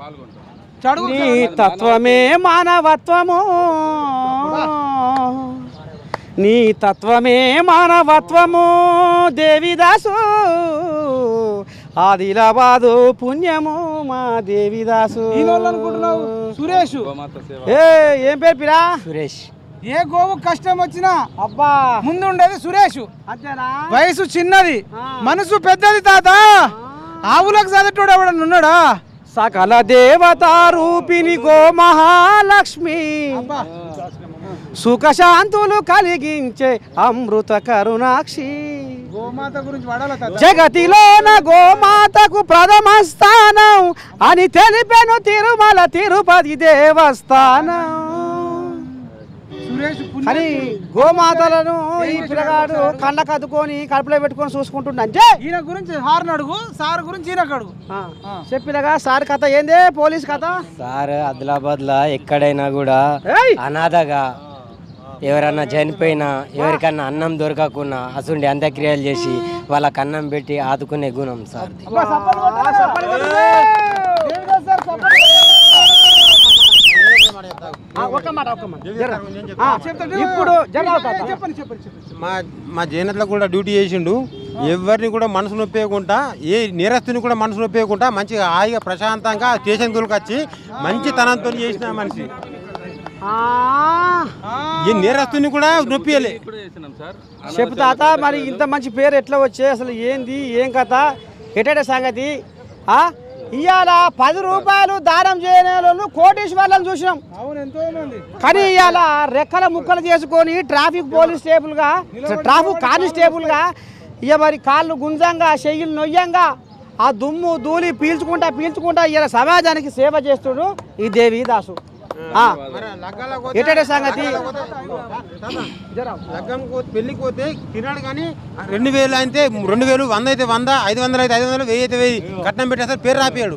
నీ తత్వమే మానవత్వము, నీ తత్వమే మానవత్వము దేవిదాసు, ఆదిలాబాదు పుణ్యము మా దేవిదాసు. సురేష్ ఏం పేరు పిరా? సురేష్. ఏ గోవు కష్టం వచ్చినా అబ్బా ముందు ఉండేది సురేష్. అంతేనా? వయసు చిన్నది, మనసు పెద్దది తాత. ఆవులకు చదవటోడు ఎవడన్నా ఉన్నాడా? సకల దేవతా రూపిణి గో మహాలక్ష్మి, సుఖశాంతులు కలిగించే అమృత కరుణాక్షి. గోమాత గురించి వాడాల తాత. జగతిలోన గోమాతకు ప్రథమ స్థానం అని తెలిపెను తిరుమల తిరుపతి దేవస్థానం. అని గోమాతలను ఈ పిల్లగాడు కళ్ళ కద్దుకొని కడుపులో పెట్టుకొని చూసుకుంటుండే. ఈయన గురించి హార్న్ అడుగు, సార్ గురించి ఈయన అడుగు. చెప్పినగా సార్ కథ ఏందే? పోలీస్ కథ. సార్ ఆదిలాబాద్ లా ఎక్కడైనా కూడా అనాథగా ఎవరన్నా చనిపోయినా, ఎవరికన్నా అన్నం దొరకకున్నా అసుండి అంత్యక్రియలు చేసి వాళ్ళకి అన్నం పెట్టి ఆదుకునే గుణం సార్. మా జైనత్లో కూడా డ్యూటీ చేసిండు. ఎవరిని కూడా మనసు నొప్పేయకుండా, ఏ నేరస్తుని కూడా మనసు నొప్పేయకుండా మంచిగా హాయిగా ప్రశాంతంగా స్టేషన్ దొరికొచ్చి మంచి తనంతో చేసిన మనిషి. ఈ నేరస్తుని కూడా నొప్పియలే. చెప్పు తాత, మరి ఇంత మంచి పేరు ఎట్లా వచ్చే? అసలు ఏంది, ఏం కథ, ఎటట సంగతి? ఇవాళ 10 రూపాయలు దానం చేయని వాళ్ళు కోటీశ్వర్లను చూసినాం. కానీ ఇవాళ రెక్కల ముక్కలు చేసుకొని ట్రాఫిక్ కానిస్టేబుల్గా ఇక మరి కాళ్ళు గుంజంగా, చెయ్యిలు నొయ్యంగా, ఆ దుమ్ము ధూళి పీల్చుకుంటా ఇలా సమాజానికి సేవ చేస్తుడు ఈ దేవిదాసు. ఎటట సంగతి? పెళ్లికి పోతే తినాడు కానీ 2000 అయితే 2000, 100 అయితే 100, 500 అయితే 500, 1000 అయితే 1000 కట్నం పెట్టేస్తారు, పేరు రాపియాడు.